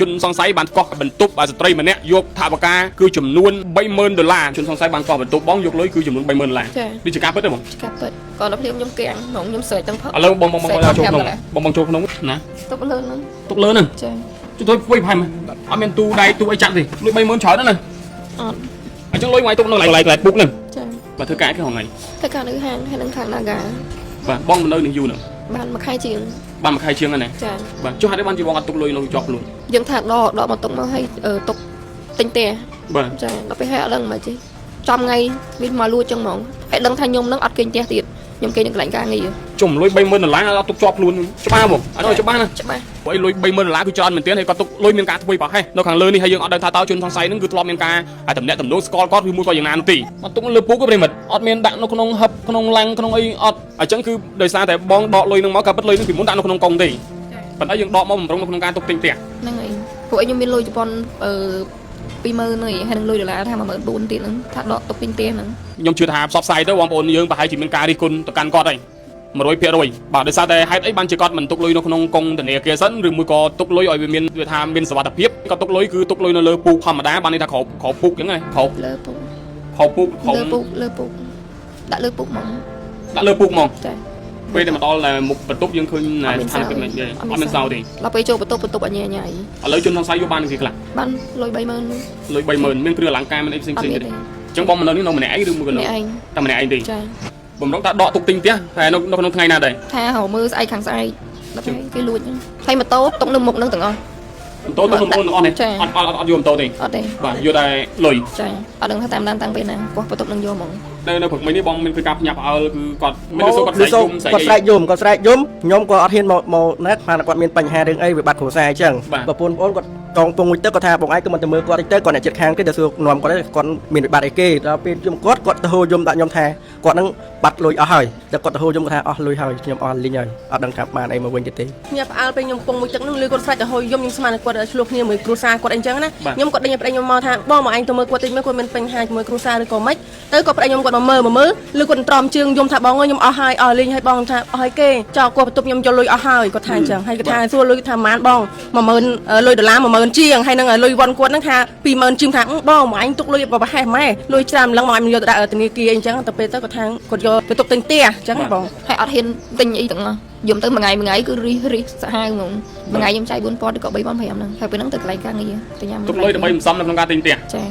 ជនសង្ស័យបានកោះបន្ទប់ស្ត្រីម្នាក់យកថវិកាគឺចំនួន$30,000ជនសង្ស័យបានកោះបន្ទប់បងយកលុយគឺចំនួន$30,000នេះជាការពិតទេបងការពិតក៏ដល់ភ្លាមខ្ញុំកៀងខ្ញុំស្រែកទាំងផឹកឥឡូវបងចូលក្នុងបងចូលក្នុងណាទុកលើហ្នឹងទុកលើហ្នឹងចាជួយទៅធ្វើផាំអត់មានទូដៃទូអីចាក់ទេលុយ$30,000ច្រើនណាស់អត់អញ្ចឹងលុយមកទុកនៅកន្លែងពុកហ្នឹងចាបាទធ្វើការគេហងៃធ្វើការនៅហាងហើយនឹងខាង Naga បាទបងនៅនឹងយូរហ្នឹងបានមួយខែជាងបានមួយខែជាងហ្នឹងណាចាបាទចុះហេតុអីបានជាបងអត់ទុកលុយនៅជាប់ខ្លួនយើងថាដកមកទុកមកឲ្យទុកទិញទេបាទចាដល់ពេលឲ្យអត់ដឹងមកទេចំថ្ងៃវាមកលួចចឹងហ្មងឲ្យដឹងថាខ្ញុំនឹងអត់គេងផ្ទះទៀតខ្ញុំគេងនៅកន្លែងការងារចំលុយ$30,000អត់ទុកជាប់ខ្លួនច្បាស់បងអត់ច្បាស់ណាច្បាស់ព្រោះលុយ$30,000គឺច្រើនមែនទែនហើយគាត់ទុកលុយមានការធ្វើប្រហែសនៅខាងលើនេះហើយយើងអត់ដឹងថាតើជនសង្ស័យហ្នឹងគឺធ្លាប់មានការតំណែងតំណងស្គាល់គាត់ឬមួយក៏យ៉ាងណានោះទេអត់ទុកលើពុកទេប្រិមិត្តអត់មានដាក់នៅក្នុងហឹបក្នុងឡាំងក្នុងអីអត់អញ្ចឹងគឺដោយសារតែបងដកលុយហ្នឹងមកក៏ពិតលុយហ្នឹងពីមុនដាក់នៅក្នុងកុងទេប៉ុន្តែយើងដកមកបំរុងនៅក្នុងការទុកទិញផ្ទះហ្នឹងហើយពួកខ្ញុំមានលុយជប៉ុន$20,000ហើយនឹងលុយដុល្លារថា$14,000ទៀតហ្នឹងថាដកទុកទិញផ្ទះហ្នឹងខ្ញុំជឿថាផ្សព្វផ្សាយទៅបងប្អូនយើងប្រហែលជាមានការរិះគន់ទៅកាន់គាត់ហើយ100%បាទដោយសារតែហេតុអីបានជាគាត់មិនទុកលុយនៅក្នុងកុងធនាគារសិនឬមួយក៏ទុកលុយឲ្យវាមានវាថាមានសុវត្ថិភាពគាត់ទុកលុយគឺទុកលុយនៅលើពូកធម្មតាបានន័យថាក្រោមពូកអញ្ចឹងណាក្រោមលើពូកលើពូកដាក់លើពូកហ្មងដាក់លើពូកហ្មងចាពេលដែលមកដល់មុខបន្ទប់យើងឃើញស្ថានភាពមិនទេអត់មានសោទេដល់ពេលចូលបន្ទប់អញញ៉ៃឥឡូវជនសង្ស័យយកបានគេខ្លះបានលុយ$30,000លុយ$30,000មានគ្រឿងអលង្ការមានអីផ្សេងៗទេអញ្ចឹងបងមកនៅនេះនៅម្នាក់ឯងឬមួយក៏នៅតែម្នាក់ឯងទេចាបំរុងថាដកទុកទិញផ្ទះតែនៅក្នុងថ្ងៃណាដែរថាហៅមើលស្អែកខាងស្អែកដល់ពេលគេលួចហើយម៉ូតូទុកនៅមុខនឹងទាំងអស់ម៉ូតូទុកនៅមុខទាំងអស់នេះអត់យកម៉ូតូទេអត់ទេបាទយកតែលុយចាអត់ដឹងថាតាមដានតាំងពេលណាគាត់បន្ទប់នឹងយកហ្មងនៅព្រឹកមិញនេះបងមានពីការផ្ញើផ្អើលគឺគាត់មានសួរគាត់ស្រែកយំខ្ញុំក៏អត់ហ៊ានមកណាស់ថាគាត់មានបញ្ហារឿងអីវាបាត់គ្រួសារអញ្ចឹងប្រពន្ធបងគាត់ចង់ពងមួយទឹកគាត់ថាបងឯងគឺមិនទៅមើលគាត់ទៅគាត់អ្នកចិត្តខាងគេទៅសួរនាំគាត់គាត់មានវិបត្តិអីគេដល់ពេលយំគាត់ទៅហៅយំដាក់ខ្ញុំថាគាត់នឹងបាត់លុយអស់ហើយតែគាត់ទៅហៅយំគាត់ថាអស់លុយហើយខ្ញុំអស់លីងហើយអត់ដឹងថាបានអីមកវិញទៀតទេខ្ញុំផ្អើលពេលខ្ញុំពងមួយទឹកនឹងលឺគាត់ស្រែកទៅហៅយំខ្ញុំស្មានគាត់ឆ្លោះគ្នាមួយគ្រួសារគាត់អីចឹងណាខ្ញុំគាត់ដេញប្តីខ្ញុំមកថាបងមកឯងទៅមើលគាត់តិចមើលគាត់មានបញ្ហាជាមួយគ្រួសារឬក៏មិនទៅគាត់ប្តីខ្ញុំគាត់មកមើលលឺគាត់ត្រមជើងយំថាបងខ្ញុំអស់ហើយអស់លីងហើយបងថាអស់ហើយគេចោលគាត់បន្ទប់ខ្ញុំយកលុយអស់ហើយគាត់ថាអញ្ចឹងហើយគាត់ថាសួរលុយថាប៉ុន្មានបង$10,000លុយ$10,000ជាងហើយនឹងលុយវ៉ាន់គាត់ហ្នឹងថា$20,000ជាងថាបងមកឯងទុកលុយប្រហែលម៉ែលុយច្រើនម្លឹងមកឯងយកទៅដាក់ធនាគារអីចឹងទៅពេលទៅគាត់ថាគាត់យកទៅទុកទិញផ្ទះអញ្ចឹងបងហើយអត់ហ៊ានទិញអីទាំងអស់យំទៅមួយថ្ងៃគឺរិះសាហាវហ្មងមួយថ្ងៃខ្ញុំចាយ$4,000ទៅក៏$3,500ហ្នឹងហើយពេលហ្នឹងទៅកន្លែងការងារទៅញ៉ាំទុកលុយដើម្បីមិនសមនៅក្នុងការទិញផ្ទះចា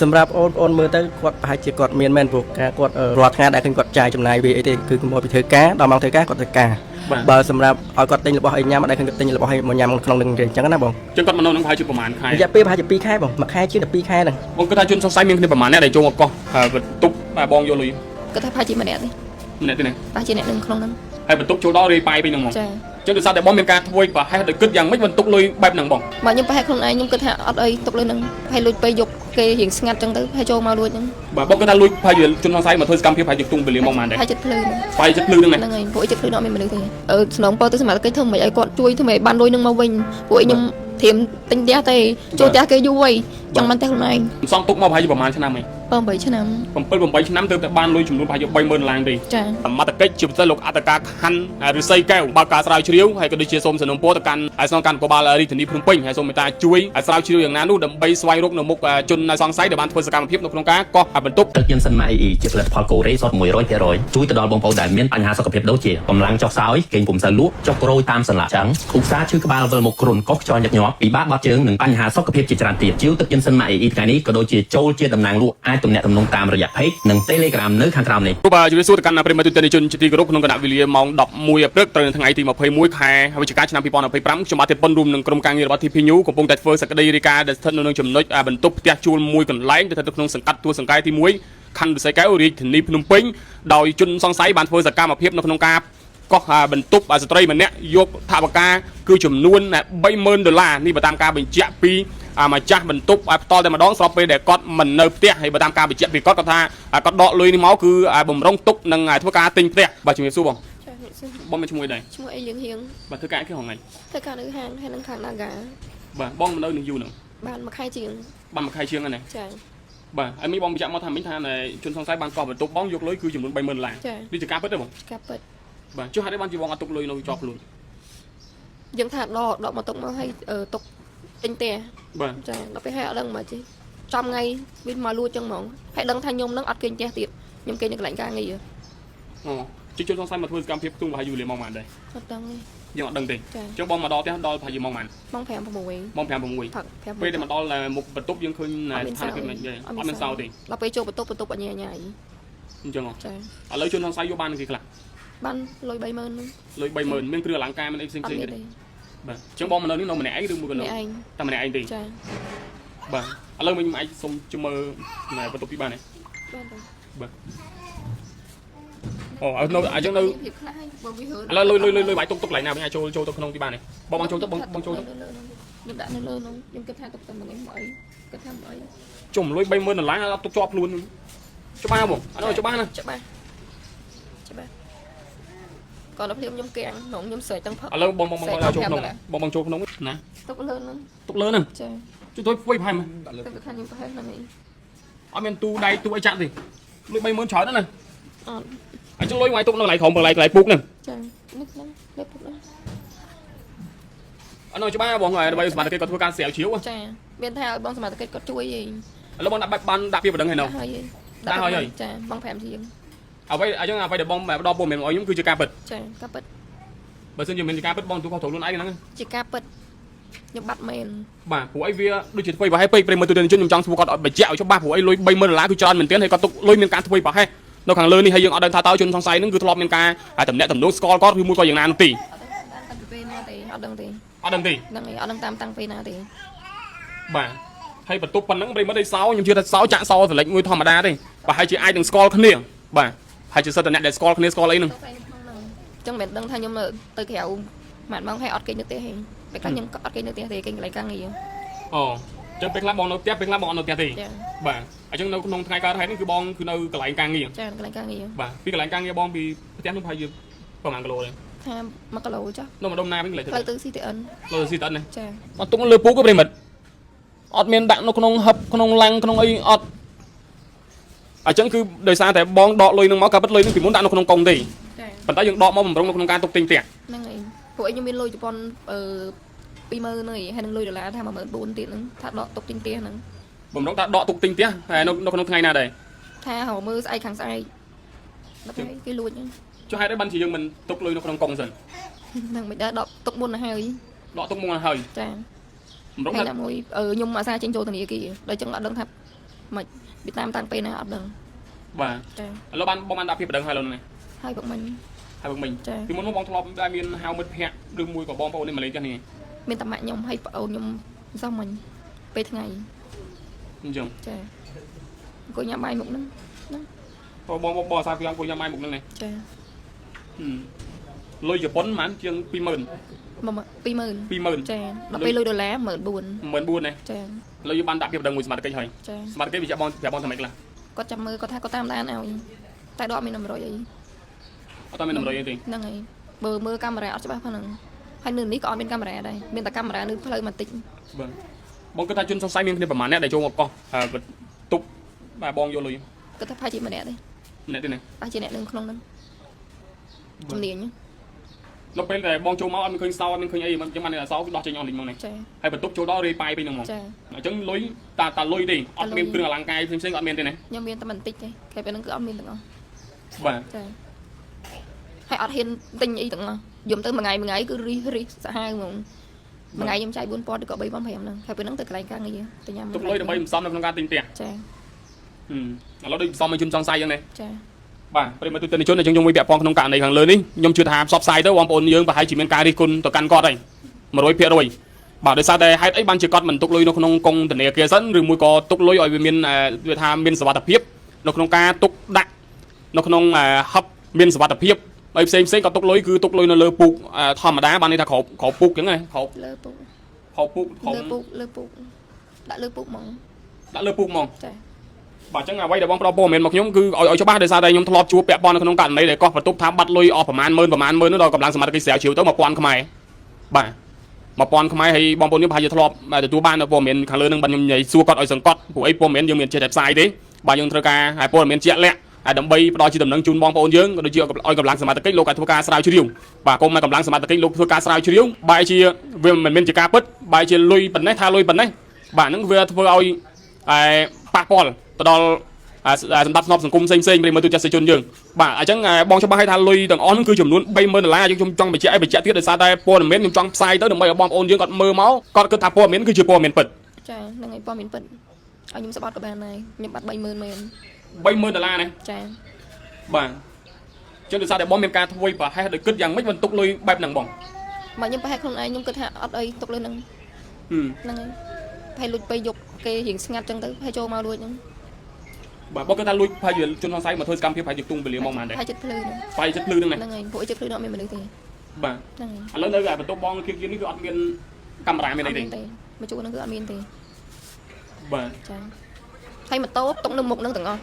សម្រាប់អូនមើលទៅគាត់ប្រហែលជាគាត់មានមែនព្រោះការគាត់រាល់ថ្ងៃដែលឃើញគាត់ចាយចំណាយវាអីទេគឺមកពីធ្វើការដល់ម៉ោងធ្វើការគាត់ធ្វើការបើសម្រាប់ឲ្យគាត់ទិញរបស់អីញ៉ាំអត់ដែលឃើញគាត់ទិញរបស់អីមកញ៉ាំក្នុងនឹងទេអញ្ចឹងណាបងអញ្ចឹងគាត់មកនៅនឹងប្រហែលជាប្រហែលខែរយៈពេលប្រហែលជា2ខែបងមួយខែជាង12ខែហ្នឹងបងគិតថាជនសង្ស័យមានគ្នាប្រហែលអ្នកដែលចូលមកកោះបន្ទប់បងយកលុយគាត់ថាប្រហែលជាម្នាក់ទេម្នាក់ទេណាប្រហែលជាអ្នកនឹងក្នុងហ្នឹងហើយបន្ទប់ចូលដល់រាយប៉ាយពេញហ្នឹងហ្មងចាចឹងដោយសារតែបងមានការធ្វើប្រហែលដោយគិតយ៉ាងម៉េចបន្ទុកលុយបែបហ្នឹងបងបាទខ្ញុំប្រហែលខ្លួនឯងខ្ញុំគិតថាអត់អីទុកលុយហ្នឹងហើយលួចពេលយកគេរៀងស្ងាត់ចឹងទៅហើយចូលមកលួចហ្នឹងបាទបងគិតថាលួចប្រហែលជនសង្ស័យមកធ្វើសកម្មភាពប្រហែលជាខ្ទង់វេលាមកប៉ុន្មានដែរប្រហែលចិត្តភ្លឺប្រហែលចិត្តភ្លឺហ្នឹងហ្នឹងហើយពួកចិត្តភ្លឺអត់មានមនុស្សទេស្នងពោទៅសម្រាប់គេធ្វើមិនឲ្យគាត់ជួយធ្វើមិនបានលុយហ្នឹងមកវិញពួកខ្ញុំធៀមទិញផ្ទះទេចូលផ្ទះគេយូរហើយចង់បានតែខ្លួនឯងសងទុកមកប្រហែលជាប្រហែលឆ្នាំហើយ8ឆ្នាំ7-8ឆ្នាំទៅតែបានលុយចំនួនប្រហែលជា$30,000ទេចាសមត្ថកិច្ចជាពិសេសលោកអត្តការខណ្ឌឫស្សីកែវបើកការស្រាវជ្រាវហើយក៏ដូចជាសូមសំណូមពរទៅកាន់ស្នងការនគរបាលរាជធានីភ្នំពេញហើយសូមមេត្តាជួយស្រាវជ្រាវយ៉ាងណានោះដើម្បីស្វែងរកនៅមុខជនសង្ស័យដែលបានធ្វើសកម្មភាពនៅក្នុងការកោះបន្ទប់ទឹកយិនសិនម៉ាអ៊ីជាផលិតផលកូរ៉េសុទ្ធ100%ជួយទៅដល់បងប្អូនដែលមានបញ្ហាសុខភាពដូចជាកម្លាំងចុះខ្សោយគេងពុំសូវលក់ចុះក្រូចតាមសន្លាក់ចឹងឧស្សាហ៍ឈឺក្បាលវិលមុខគ្រុនកោះខ្យល់ញឹកញាប់ពិបាកបាត់ជើងនិងបញ្ហាសុខភាពជាច្រើនទៀតជីវទឹកយិនសិនម៉ាអ៊ីថ្ងៃនេះក៏ដូចជាចូលជាតំណាងលក់អាចទំនាក់ទំនងតាមរយៈ Page និង Telegram នៅខាងក្រោមនេះបាទជម្រាបសួរទៅកាន់ប្រិយមិត្តទស្សនិកជនជាទីគោរពក្នុងគណៈវេលាម៉ោង11 ព្រឹកត្រូវនៅថ្ងៃទី21ខែវិច្ឆិកាឆ្នាំ2025ខ្ញុំបាទទេប៉ុនរួមនឹងក្រុមការងាររបស់ TP News កំពុងតែធ្វើសក្តីរាយការណ៍ដែលស្ថិតនៅក្នុងចំណុចបន្ទប់ផ្ទះជួលមួយកន្លែងស្ថិតនៅក្នុងសង្កាត់ទួលសង្កែទី1ខណ្ឌឫស្សីកែវរាជធានីភ្នំពេញដោយជនសង្ស័យបានធ្វើសកម្មភាពនៅក្នុងការកោះបន្ទប់ស្ត្រីម្នាក់យកថវិកាគឺចំនួន$30,000នេះបើតាមការបញ្ជាក់ពីម្ចាស់បន្ទប់ផ្ទាល់តែម្ដងស្របពេលដែលគាត់មិននៅផ្ទះហើយបើតាមការបញ្ជាក់ពីគាត់ថាគាត់ដកលុយនេះមកគឺបំរុងទុកនឹងធ្វើការទិញផ្ទះបាទជំរាបសួរបងបងមានឈ្មោះអីដែរឈ្មោះអីយើងហៀងបាទធ្វើការគេហងៃធ្វើការនៅហាងហើយនឹងខាង Naga បាទបងនៅនឹងយូរហ្នឹងបានមួយខែជាងបានមួយខែជាងហ្នឹងណាចាបាទហើយមីបងបញ្ជាក់មកថាមិញថាជនសង្ស័យបានកោះបន្ទប់បងយកលុយគឺចំនួន$30,000នេះជាការពិតទេបងការពិតបាទចុះហេតុអីបានជាបងអត់ទុកលុយនៅជាប់ខ្លួនយើងថាដកមកទុកមកឲ្យទុក ទិញផ្ទះ បាទ ចាដល់ពេលហើយអត់ដឹងមកទេចំថ្ងៃវាមកលួចចឹងហ្មងហើយដឹងថាខ្ញុំនឹងអត់គេងផ្ទះទៀតខ្ញុំគេងនៅកន្លែងការងារ អូជួយសង្ស័យមកធ្វើសកម្មភាពផ្ទុំប្រហែលយូរលាមកបានដែរ អត់ដឹងទេ យើងអត់ដឹងទេអញ្ចឹងបងមកដល់ផ្ទះដល់ប្រហែលយូរមកបាន ម៉ោង5 6 ម៉ោង5 6 ផឹក ពេលដែលមកដល់មុខបន្ទប់យើងឃើញស្ថានភាពមិនទេអត់មានសោទេ ដល់ពេលចូលបន្ទប់អញ្ញាញ៉ៃ អញ្ចឹង ចា ឥឡូវជនសង្ស័យយកបានគេខ្លះ បានលុយ 30000 ហ្នឹង លុយ 30000 មានគ្រឿងអលង្ការមានអីផ្សេងៗទេបាទអញ្ចឹងបងមកនៅនេះនៅម្នាក់ឯងឬមួយក៏នៅតែម្នាក់ឯងទេ ចា បាទឥឡូវមិញអាចសុំជមើបន្ទប់ពីបានទេ បានទៅ បាទអូនៅអញ្ចឹងនៅ ភាពខ្លះហើយបើវាហឺ ឥឡូវលុយបាយទុកកន្លែងណាវិញអាចចូលទៅក្នុងទីបានទេបងចូលទៅបងចូលទៅ ខ្ញុំដាក់នៅលើនោះខ្ញុំគិតថាទុកតែមួយនេះមកអីគិតថាមកអី ជុំលុយ 30000 ដុល្លារអត់ទុកជាប់ខ្លួនច្បាស់បងអត់ច្បាស់ណា ច្បាស់còn nó phim nhom kẹng nó nhom sợi tăng phật ឥឡូវបងចូលក្នុងបងចូលក្នុងណា tục lớn lắm ទុកលើហ្នឹង trời ជួយទៅពុយផៃមក tôi khăn nhom phải là này អត់មានទូដៃទូអីចាក់ទេលុយ 30000 ច្រើនណាស់ ờ អញ្ចឹងលុយវាយទុកនៅកន្លែងក្រុមកន្លែងពុកហ្នឹង trời nít lắm nít lắm អត់ច្បាស់បងហើយដើម្បីសមត្ថកិច្ចគាត់ធ្វើការស្រាវជ្រាវ trời bên theo bông mà cái có chui gì ឥឡូវបងដាក់ពាក្យបណ្ដឹងហើយនៅ hơi gì đã hơi rồi trời bông phèm gì អ្វីអញ្ចឹងអ្វីដែលបងផ្ដល់ព័ត៌មានឲ្យខ្ញុំគឺជាការពិត trời cá bịch បើសិនជាមានការពិតបងទូខុសត្រូវខ្លួនឯងហ្នឹង chỉ cá bịch nhom bắt men បាទព្រោះអីវាដូចជាធ្វើប្រហែលពេកប្រិមត្តទូទៅជនខ្ញុំចង់សួរគាត់ឲ្យបញ្ជាក់ឲ្យច្បាស់ព្រោះអីលុយ 30000 ដុល្លារគឺច្រើនមែនទែនហើយគាត់ទុកលុយមានការធ្វើប្រហែលនៅខាងលើនេះហើយយើងអត់ដឹងថាតើជនសង្ស័យហ្នឹងគឺធ្លាប់មានការតំណាក់តំណងស្គាល់គាត់ឬមួយក៏យ៉ាងណានោះទេ ở đằng thì អត់ដឹងទេ đằng này ở đằng tam tăng về nào thì បាទហើយបន្ទប់ប៉ុណ្ណឹងប្រិមត្តឲ្យសោខ្ញុំជឿថាសោចាក់សោសលេចមួយធម្មតាទេបាទហើយជាអាចនឹងស្គាល់គ្នាបាទហើយជាសិទ្ធិអ្នកដែលស្គាល់គ្នាស្គាល់អីហ្នឹង chẳng biết đằng thay nhom từ kẹo mạn bông hay ọt cây nước tía hình bây giờ nhom ọt cây nước tía thì cây lại càng nhiều អូចឹងពេលខ្លះបងនៅផ្ទះពេលខ្លះបងអត់នៅផ្ទះទេ ចា បាទអញ្ចឹងនៅក្នុងថ្ងៃកើតហេតុនេះគឺបងគឺនៅកន្លែងការងារ ចាកន្លែងការងារ បាទពីកន្លែងការងារបងពីផ្ទះនោះប្រហែលជាប្រហែលគីឡូទេ ថា1គីឡូចា នៅម្ដុំណាវិញកន្លែង ផ្លូវទៅ CTN លើស៊ីតអត់នេះ ចា អត់ទុកលើពូកទេប្រិមិត្តអត់មានដាក់នៅក្នុងហឹបក្នុងឡាំងក្នុងអីអត់អញ្ចឹងគឺដោយសារតែបងដកលុយនឹងមកក៏ពិតលុយនឹងពីមុនដាក់នៅក្នុងកុងទេ ចា ប៉ុន្តែយើងដកមកបំរុងនៅក្នុងការទុកទិញផ្ទះ ហ្នឹងហើយពួកឯងខ្ញុំមានលុយជប៉ុន20000ហើយហើយនឹងលុយដុល្លារថា14000ទៀតហ្នឹងថាដកទុកទិញផ្ទះហ្នឹង បំរុងថាដកទុកទិញផ្ទះហើយនៅក្នុងថ្ងៃណាដែរ ថាហៅមើលស្អែកខាងស្អែកដល់ពេលគេលួចហ្នឹង ចុះហេតុអីបានជាយើងមិនទុកលុយនៅក្នុងកុងសិន ហ្នឹងមិនដែរដកទុកមុនទៅហើយ ដកទុកមកហើយ ចា បំរុង ហើយ ថា តែមួយខ្ញុំអាសាចេញចូលធនាគារដល់ចឹងអត់ដឹងថាមិនពីតាមតាំងពេលណាអត់ដឹង បាទ ចា ឥឡូវបងបានដាក់ភាពបណ្ដឹងហើយលោកនេះ ហើយបុកមិញ ហើយបងមិញ ចា ពីមុនមកបងធ្លាប់តែមានហៅមិត្តភ័ក្តិឬមួយក៏បងប្អូននេះមកលេងផ្ទះនេះ មានតែម៉ាក់ខ្ញុំហើយប្អូនខ្ញុំសោះមិញពេលថ្ងៃ អញ្ចឹង ចាអង្គុយញ៉ាំបាយមុខហ្នឹង បងអាសាគឺអង្គុយញ៉ាំបាយមុខហ្នឹងនេះ ចា លុយជប៉ុនប្រហែលជាង 20000 20000 20000 ចាដល់ពេលលុយដុល្លារ14000 14000នេះ ចា ឥឡូវយើងបានដាក់ពាក្យបណ្ដឹងមួយសមាជិកហើយ ចា សមាជិកវាចាក់បងប្រាប់បងថាម៉េចខ្លះ គាត់ចាំមើលគាត់ថាគាត់តាមដានឲ្យតែដកមាន100អី អត់តែមាន100ទេ ហ្នឹងហើយបើមើលកាមេរ៉ាអត់ច្បាស់ផងហ្នឹងហើយនៅនេះក៏អត់មានកាមេរ៉ាដែរមានតែកាមេរ៉ានៅផ្លូវបន្តិច បាទបងគិតថាជនសង្ស័យមានគ្នាប្រហែលអ្នកដែលចូលមកកោះទុកបាទបងយកលុយ គាត់ថាផាជាម្នាក់ទេ អ្នកទេណា ផាជាអ្នកនៅក្នុងហ្នឹងជំនាញ នៅពេលដែលបងចូលមកអត់មានឃើញសោអត់មានឃើញអីមិនចឹងបានតែសោគឺដោះចេញអស់លិញមកនេះ ចា ហើយបន្ទប់ចូលដល់រេប៉ាយពេញហ្នឹងមក ចា អញ្ចឹងលុយតាលុយទេអត់មានគ្រឿងអលង្ការផ្សេងៗអត់មានទេណា ខ្ញុំមានតែបន្តិចទេគេពេលហ្នឹងគឺអត់មានទាំងអស់ បាទ ចាហើយអត់ហ៊ានទិញអីទាំងអស់យំទៅមួយថ្ងៃគឺរីសាហាវហ្មងមួយថ្ងៃខ្ញុំចាយ4000ឬក៏3500ហ្នឹងហើយពេលហ្នឹងទៅកន្លែងការងារទៅញ៉ាំ ទុកលុយដើម្បីសំនៅក្នុងការទិញផ្ទះ ចា ឥឡូវដូចសំឲ្យជនសង្ស័យចឹងណា ចា បាទប្រិមត្តទិន្នជនអញ្ចឹងខ្ញុំមួយពាក់ព័ន្ធក្នុងករណីខាងលើនេះខ្ញុំជឿថាផ្សព្វផ្សាយទៅបងប្អូនយើងប្រហែលជាមានការរិះគន់ទៅកាន់គាត់ហើយ 100% បាទដោយសារតែហេតុអីបានជាគាត់មិនទុកលុយនៅក្នុងកុងធនាគារសិនឬមួយក៏ទុកលុយឲ្យវាមានវាថាមានសុវត្ថិភាពនៅក្នុងការទុកដាក់នៅក្នុងហឹបមានសុវត្ថិភាពហើយផ្សេងក៏ទុកលុយគឺទុកលុយនៅលើពូកធម្មតាបានន័យថាក្រោបពូកចឹងណាក្រោប លើពុក ពូកក្រោប លើពុកដាក់លើពុកហ្មង ដាក់លើពូកហ្មង ចា បាទអញ្ចឹងអ្វីដែលបងប្រាប់ព័ត៌មានមកខ្ញុំគឺឲ្យច្បាស់ដោយសារតែខ្ញុំធ្លាប់ជួបពាក់ព័ន្ធនៅក្នុងករណីដែលកោះបន្ទប់ថាបាត់លុយអស់ប្រមាណ10000នោះដល់កម្លាំងសមត្ថកិច្ចស្រាវជ្រាវទៅ1000ខ្មែរបាទ1000ខ្មែរហើយបងប្អូនខ្ញុំប្រហែលជាធ្លាប់ទទួលបានព័ត៌មានខាងលើនឹងបាទខ្ញុំនិយាយសួរគាត់ឲ្យសង្កត់ព្រោះអីព័ត៌មានយើងមានចេះតែផ្សាយទេបាទយើងត្រូវការឲ្យព័ត៌មានជាក់លាក់ ដើម្បីផ្ដល់ជាដំណឹងជូនបងប្អូនយើងក៏ដូចជាឲ្យកម្លាំងសមត្ថកិច្ចលោកអាចធ្វើការស្រាវជ្រាវបាទកុំឲ្យកម្លាំងសមត្ថកិច្ចលោកធ្វើការស្រាវជ្រាវបែរជាវាមិនមែនជាការពិតបែរជាលុយប៉ុណ្ណេះថាលុយប៉ុណ្ណេះបាទហ្នឹងវាធ្វើឲ្យប៉ះពាល់ទៅដល់សម្ដាប់ធ្នាប់សង្គមផ្សេងៗប្រិយមិត្តទូទាំងជនយើងបាទអញ្ចឹងបងច្បាស់ឲ្យថាលុយទាំងអស់ហ្នឹងគឺចំនួន$30000យើងខ្ញុំចង់បញ្ជាក់ទៀតដោយសារតែព័ត៌មានខ្ញុំចង់ផ្សាយទៅដើម្បីឲ្យបងប្អូនយើងគាត់មើលមកគាត់គិតថាព័ត៌មានគឺជាព័ត៌មានពិត ចាហ្នឹងហើយព័ត៌មានពិតឲ្យខ្ញុំស្បត់ក៏បានដែរខ្ញុំបាត់$30000មែន $30000ណា ចា បាទចឹងដោយសារតែបងមានការធ្វើប្រហែសដោយគិតយ៉ាងម៉េចបន្ទុកលុយបែបហ្នឹងបង មកខ្ញុំប្រហែលខ្លួនឯងខ្ញុំគិតថាអត់អីទុកលើហ្នឹងហ្នឹងហើយប្រហែលលួចទៅយកគេរៀងស្ងាត់ចឹងទៅប្រហែលចូលមកលួចហ្នឹង បាទបងគាត់ថាលួចប្រហែលជនសង្ស័យមកធ្វើសកម្មភាពប្រហែលជាខ្ទង់វេលាមកប៉ុន្មានដែរ ប្រហែលចិត្តភ្លឺហ្នឹង ប្រហែលចិត្តភ្លឺហ្នឹងណា ហ្នឹងហើយពួកចិត្តភ្លឺនោះអត់មានមនុស្សទេ បាទ ហ្នឹងហើយ ឥឡូវនៅបន្ទប់បងគៀកនេះគឺអត់មានកាមេរ៉ាមានអីទេ មកជួហ្នឹងគឺអត់មានទេ បាទ ចាហើយម៉ូតូទុកនៅមុខហ្នឹងទាំងអស់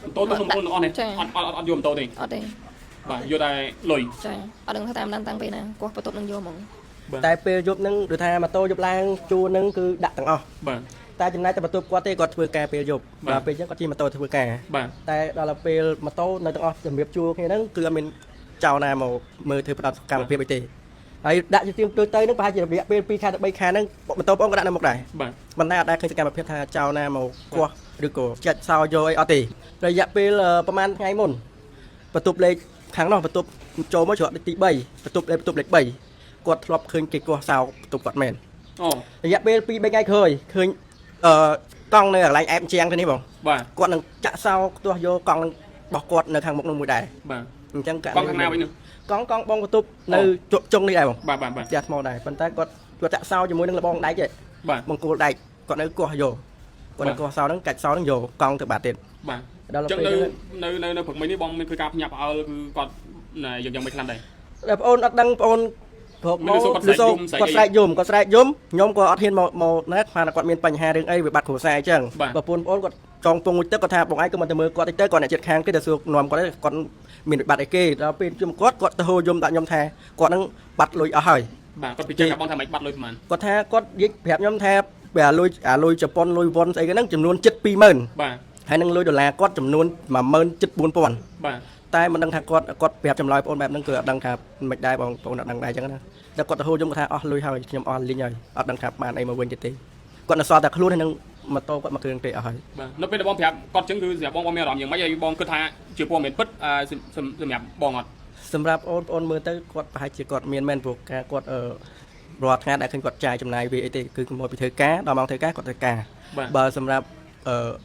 ម៉ូតូទាំងអស់នេះអត់យកម៉ូតូទេ អត់ទេ បាទយកតែលុយ ចាអត់ដឹងថាតាមតាំងពេលណាគាត់បន្ទប់នឹងយកហ្មង តែពេលយប់ហ្នឹងដូចថាម៉ូតូយប់ឡើងជួរហ្នឹងគឺដាក់ទាំងអស់ បាទ តែចំណាយតែបន្ទប់គាត់ទេគាត់ធ្វើការពេលយប់ដល់ពេលអញ្ចឹងគាត់ជិះម៉ូតូធ្វើការ បាទ តែដល់ពេលម៉ូតូនៅទាំងអស់ជំរាបជួរគ្នាហ្នឹងគឺអត់មានចោលណាមកមើលធ្វើផ្ដោតសកម្មភាពអីទេហើយដាក់ជាទៀងទៅហ្នឹងប្រហែលជារយៈពេល2ខែទៅ3ខែហ្នឹងម៉ូតូបងក៏ដាក់នៅមុខដែរ បាទ មិនតែអត់ដែរឃើញសកម្មភាពថាចោលណាមកគោះឬក៏ចាច់សោយកអីអត់ទេរយៈពេលប្រហែលថ្ងៃមុនបន្ទប់លេខខាងនោះបន្ទប់ចូលមកច្រកទី3បន្ទប់លេខគាត់ធ្លាប់ឃើញគេគោះសោបន្ទប់គាត់មែន អូ រយៈពេល2 3ថ្ងៃក្រោយឃើញកង់នៅកន្លែងអែបជាងទៅនេះបង បាទ គាត់នឹងចាក់សោផ្ទះយកកង់របស់គាត់នៅខាងមុខនោះមួយដែរ បាទ អញ្ចឹង កង់ខាងណាវិញនោះ កង់បងបន្ទប់នៅចុងនេះដែរបង បាទបាទបាទ ផ្ទះថ្មដែរប៉ុន្តែគាត់ចាក់សោជាមួយនឹងលបងដែកទេ បាទ បង្គោលដែកគាត់នៅគោះយកគាត់នៅគោះសោហ្នឹងកាច់សោហ្នឹងយកកង់ទៅបាត់ទៀត បាទ ដល់ ចឹង ពេល នៅព្រឹកមិញនេះបងមានឃើញការភ្ញាក់ផ្អើលគឺគាត់យ៉ាងមិនខ្លាំងដែរ បងប្អូនអត់ដឹងបងប្អូនព្រោះមកគាត់ស្រែកយំខ្ញុំក៏អត់ហ៊ានមកណាខ្លាចគាត់មានបញ្ហារឿងអីវាបាត់គ្រួសារអញ្ចឹងបងប្អូនគាត់ចង់ពងមួយទឹកគាត់ថាបងឯងក៏មិនទៅមើលគាត់តិចទៅគាត់អ្នកចិត្តខាងគេទៅសួរនាំគាត់មានវិបត្តិអីគេដល់ពេលជុំគាត់ទៅហៅយំដាក់ខ្ញុំថាគាត់នឹងបាត់លុយអស់ហើយ បាទគាត់ពិចារណាបងថាមិនបាត់លុយប្រហែល គាត់ថាគាត់និយាយប្រាប់ខ្ញុំថាបើលុយជប៉ុនលុយវ៉ុនស្អីគេហ្នឹងចំនួន720,000 បាទ ហើយនឹងលុយដុល្លារគាត់ចំនួន174,000 បាទ តែមិនដឹងថាគាត់ប្រាប់ចម្លើយបងប្អូនបែបហ្នឹងគឺអត់ដឹងថាមិនដែរបងប្អូនអត់ដឹងដែរអញ្ចឹងណាតែគាត់ទៅហៅខ្ញុំគាត់ថាអស់លុយហើយខ្ញុំអស់លីងហើយអត់ដឹងថាបានអីមកវិញទៀតទេគាត់នៅសល់តែខ្លួនហើយនឹងម៉ូតូគាត់មកគ្រឿងទេអស់ហើយ បាទនៅពេលដែលបងប្រាប់គាត់អញ្ចឹងគឺសម្រាប់បងមានអារម្មណ៍យ៉ាងម៉េចហើយបងគិតថាជាព័ត៌មានពិតសម្រាប់បងអត់ សម្រាប់បងប្អូនមើលទៅគាត់ប្រហែលជាគាត់មានមែនព្រោះការគាត់រាល់ថ្ងៃដែលឃើញគាត់ចាយចំណាយវាអីទេគឺមកពីធ្វើការដល់ម៉ោងធ្វើការគាត់ធ្វើការបើសម្រាប់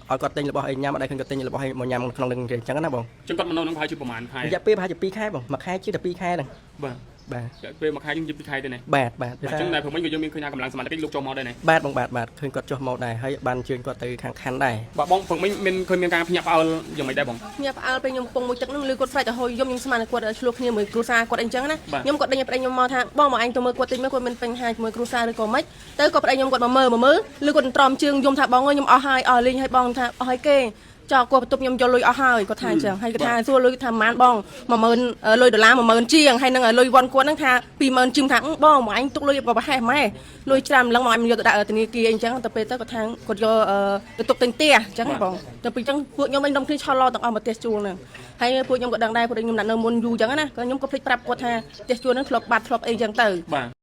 ឲ្យគាត់ទិញរបស់អីញ៉ាំអត់ដែរឃើញគាត់ទិញរបស់អីមកញ៉ាំក្នុងនឹងទេអញ្ចឹងណាបង អញ្ចឹងគាត់មកនៅនឹងប្រហែលជាប្រហែលខែ រយៈពេលប្រហែលជា2ខែបងមួយខែជាតែ2ខែហ្នឹង បាទ បាទ ពេលមួយខែយើងជិះ2ខែទេណា បាទ អញ្ចឹងតែព្រមវិញក៏យើងមានឃើញថាកម្លាំងសមត្ថកិច្ចលោកចុះមកដែរណា បាទបងបាទឃើញគាត់ចុះមកដែរហើយបានជឿគាត់ទៅខាងខណ្ឌដែរ បាទបងព្រមវិញមានឃើញមានការភ្ញាក់ផ្អើលយ៉ាងម៉េចដែរបង ខ្ញុំផ្អើលពេលខ្ញុំពងមួយទឹកហ្នឹងឬគាត់ស្រែកទៅហុយយំខ្ញុំស្មានតែគាត់ឆ្លោះគ្នាមួយគ្រួសារគាត់អីចឹងណាខ្ញុំគាត់ដេញប្តីខ្ញុំមកថាបងមកអញទៅមើលគាត់តិចមើលគាត់មានបញ្ហាជាមួយគ្រួសារឬក៏មិនទៅគាត់ប្តីខ្ញុំគាត់មកមើលឬគាត់ត្រមជើងយំថាបងអើយខ្ញុំអស់ហើយអស់លេងហើយបងថាអស់ហើយគេចោលគាត់បន្ទប់ខ្ញុំយកលុយអស់ហើយគាត់ថាអញ្ចឹងហើយគាត់ថាសួរលុយថាប៉ុន្មានបង10000លុយដុល្លារ10000ជាងហើយនឹងលុយវ៉ាន់គាត់ហ្នឹងថា20000ជាងថាបងមកអញទុកលុយប្រហែលម៉ែលុយច្រើនម្លឹងមកអញយកទៅដាក់ធនាគារអញ្ចឹងទៅពេលទៅគាត់ថាគាត់យកទៅទុកទិញផ្ទះអញ្ចឹងបងទៅពីអញ្ចឹងពួកខ្ញុំឯងដុំគ្នាឆលទាំងអស់មកផ្ទះជួលហ្នឹងហើយពួកខ្ញុំក៏ដឹងដែរពួកខ្ញុំដាក់នៅមុនយូរអញ្ចឹងណាក៏ខ្ញុំក៏ភ្លេចប្រាប់គាត់ថាផ្ទះជួលហ្នឹងធ្លាប់បាត់ធ្លាប់អីអញ្ចឹងទៅ បាទ